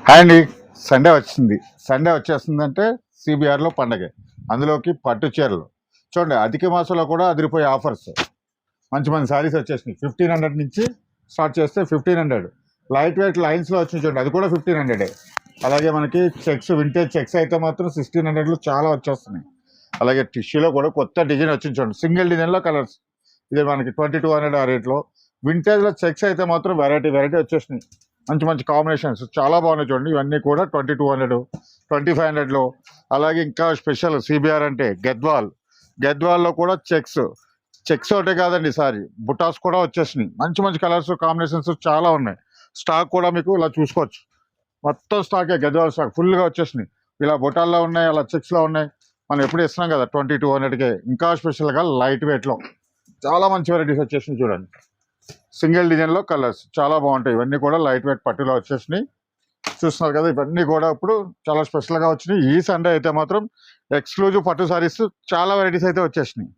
Hi అండి. Sunday వచ్చింది. Sunday వచ్చేస్తుందంటే సిబిఆర్లో పండగే. అందులోకి పట్టు చీరలు చూడండి. అధిక మాసంలో కూడా అదిరిపోయే ఆఫర్స్. మంచి మంచి శారీస్ వచ్చేసినాయి. 1500 నుంచి స్టార్ట్ చేస్తే 1500. లైట్ వెయిట్ లైన్స్లో వచ్చినాయి చూడండి, అది కూడా 1500. అలాగే మనకి చెక్స్, వింటేజ్ చెక్స్ అయితే మాత్రం 1600లో చాలా వచ్చేస్తున్నాయి. అలాగే టిష్యూలో కూడా కొత్త డిజైన్ వచ్చింది చూడండి, సింగిల్ డిజైన్లో కలర్స్. ఇది మనకి 2200 ఆ రేట్లో. వింటేజ్లో చెక్స్ అయితే మాత్రం వెరైటీ వచ్చేసినాయి. మంచి మంచి కాంబినేషన్స్ చాలా బాగున్నాయి చూడండి. ఇవన్నీ కూడా 2200, 2500లో. అలాగే ఇంకా స్పెషల్ సిబిఆర్ అంటే గద్వాల్లో కూడా చెక్స్ ఒకటే కాదండి, ఈసారి బుటాస్ కూడా వచ్చేసినాయి. మంచి మంచి కలర్స్ కాంబినేషన్స్ చాలా ఉన్నాయి. స్టాక్ కూడా మీకు ఇలా చూసుకోవచ్చు. మొత్తం స్టాకే గద్వాల్ స్టాక్ ఫుల్గా వచ్చేసినాయి. ఇలా బుటాల్లో ఉన్నాయి, అలా చెక్స్లో ఉన్నాయి. మనం ఎప్పుడు ఇస్తున్నాం కదా 2200కే. ఇంకా స్పెషల్గా లైట్ వెయిట్లో చాలా మంచి వెరైటీస్ వచ్చేసినాయి చూడండి. సింగిల్ డిజైన్లో కలర్స్ చాలా బాగుంటాయి. ఇవన్నీ కూడా లైట్ వెయిట్ పట్టులో వచ్చేసినాయి. చూస్తున్నారు కదా, ఇవన్నీ కూడా ఇప్పుడు చాలా స్పెషల్గా వచ్చినాయి. ఈ సండే అయితే మాత్రం ఎక్స్క్లూజివ్ పట్టు సారీస్ చాలా వెరైటీస్ అయితే వచ్చేసినాయి.